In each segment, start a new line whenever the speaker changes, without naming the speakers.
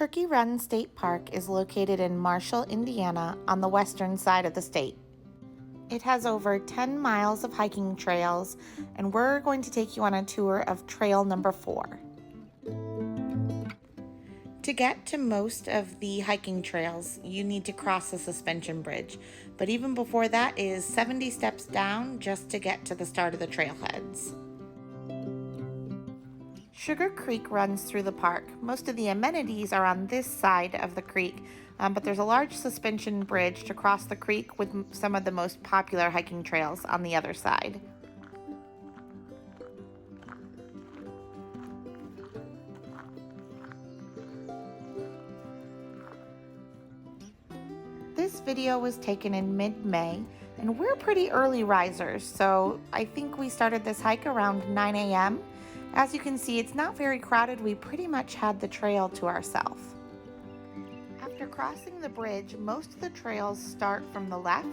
Turkey Run State Park is located in Marshall, Indiana, on the western side of the state. It has over 10 miles of hiking trails, and we're going to take you on a tour of trail number 4. To get to most of the hiking trails, you need to cross the suspension bridge, but even before that is 70 steps down just to get to the start of the trailheads. Sugar Creek runs through the park. Most of the amenities are on this side of the creek, but there's a large suspension bridge to cross the creek with some of the most popular hiking trails on the other side. This video was taken in mid-May, and we're pretty early risers, so I think we started this hike around 9 a.m. As you can see, it's not very crowded. We pretty much had the trail to ourselves. After crossing the bridge, most of the trails start from the left.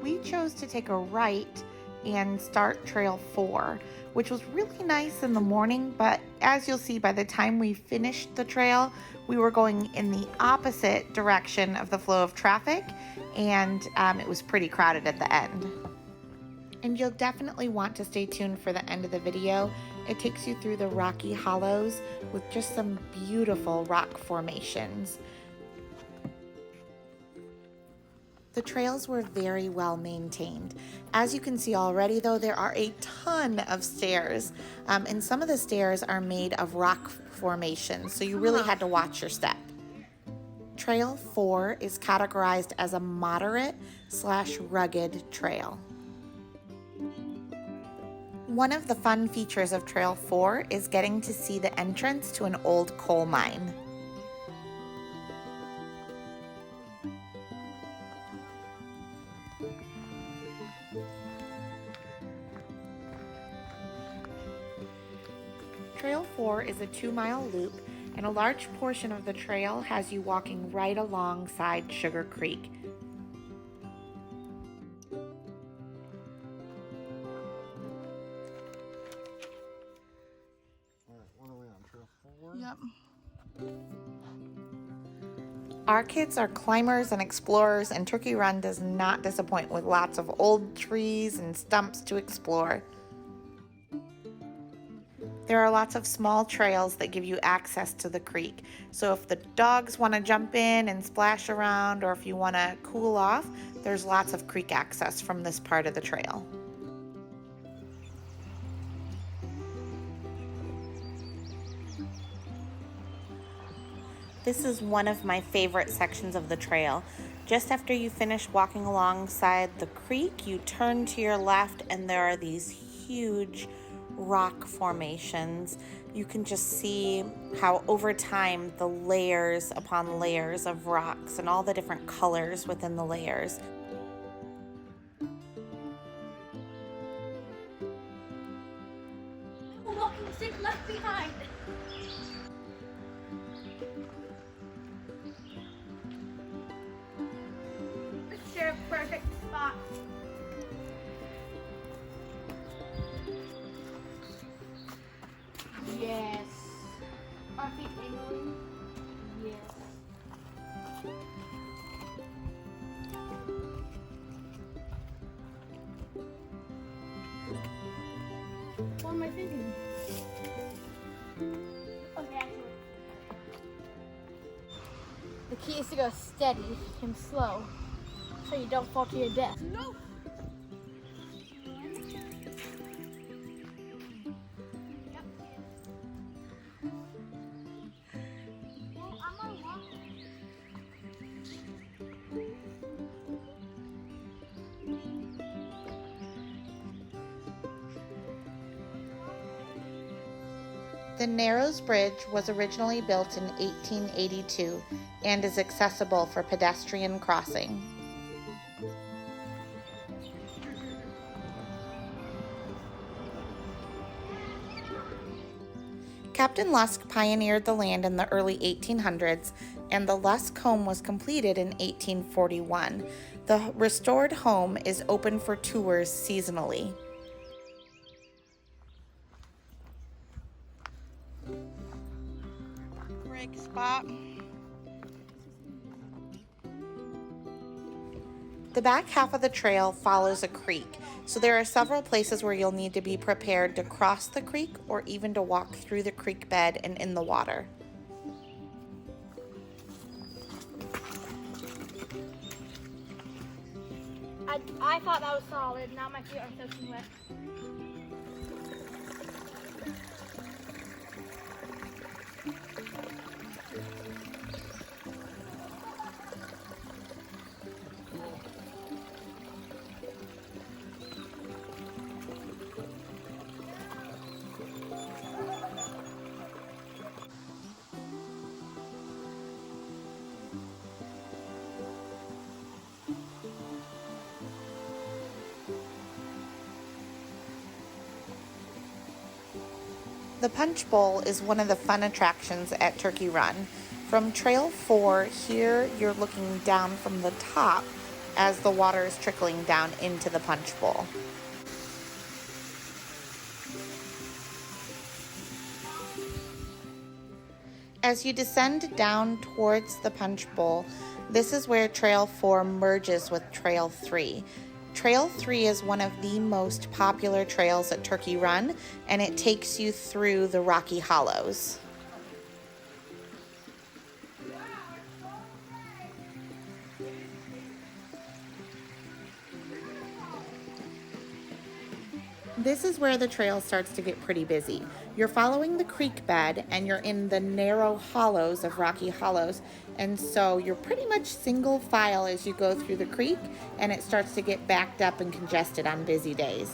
We chose to take a right and start trail 4, which was really nice in the morning, but as you'll see, by the time we finished the trail, we were going in the opposite direction of the flow of traffic, and it was pretty crowded at the end. And you'll definitely want to stay tuned for the end of the video. It takes you through the rocky hollows with just some beautiful rock formations. The trails were very well maintained. As you can see already though, there are a ton of stairs, and some of the stairs are made of rock formations, so you really had to watch your step. Trail 4 is categorized as a moderate/rugged trail. One of the fun features of Trail 4 is getting to see the entrance to an old coal mine. Trail 4 is a 2-mile loop, and a large portion of the trail has you walking right alongside Sugar Creek.
What are we on, Trail 4?
Yep. Our kids are climbers and explorers, and Turkey Run does not disappoint with lots of old trees and stumps to explore. There are lots of small trails that give you access to the creek. So if the dogs want to jump in and splash around, or if you want to cool off, there's lots of creek access from this part of the trail. This is one of my favorite sections of the trail. Just after you finish walking alongside the creek, you turn to your left and there are these huge rock formations. You can just see how over time the layers upon layers of rocks and all the different colors within the layers.
A walking stick left behind. It's your perfect spot. Yes. Our feet angling. Yes. What am I thinking? Okay, actually. The key is to go steady and slow so you don't fall to your death. No!
The Narrows Bridge was originally built in 1882 and is accessible for pedestrian crossing. Captain Lusk pioneered the land in the early 1800s, and the Lusk home was completed in 1841. The restored home is open for tours seasonally. Break spot. The back half of the trail follows a creek, so there are several places where you'll need to be prepared to cross the creek or even to walk through the creek bed and in the water.
I thought that was solid. Now my feet are soaking wet.
The Punch Bowl is one of the fun attractions at Turkey Run. From Trail 4, here you're looking down from the top as the water is trickling down into the Punch Bowl. As you descend down towards the Punch Bowl, this is where Trail 4 merges with Trail 3. Trail 3 is one of the most popular trails at Turkey Run, and it takes you through the Rocky Hollows. This is where the trail starts to get pretty busy. You're following the creek bed and you're in the narrow hollows of Rocky Hollows, and so you're pretty much single file as you go through the creek, and it starts to get backed up and congested on busy days.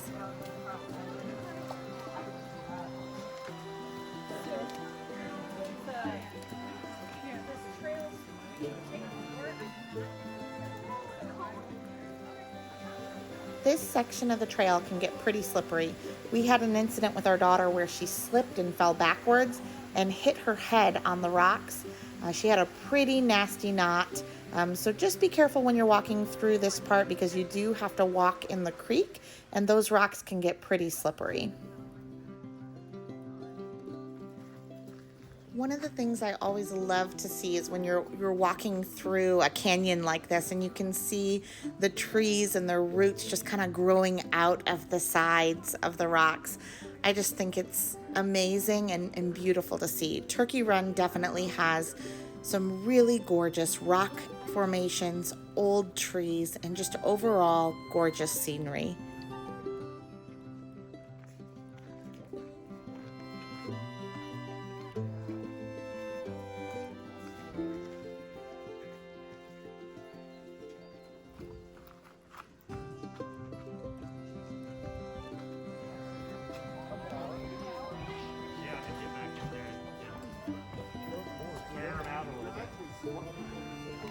This section of the trail can get pretty slippery. We had an incident with our daughter where she slipped and fell backwards and hit her head on the rocks. She had a pretty nasty knot. So just be careful when you're walking through this part, because you do have to walk in the creek and those rocks can get pretty slippery. One of the things I always love to see is when you're walking through a canyon like this and you can see the trees and their roots just kind of growing out of the sides of the rocks. I just think it's amazing and beautiful to see. Turkey Run definitely has some really gorgeous rock formations, old trees, and just overall gorgeous scenery.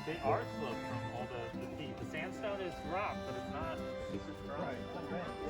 They are sloped from all the feet. The sandstone is rock, but it's not super strong. Right.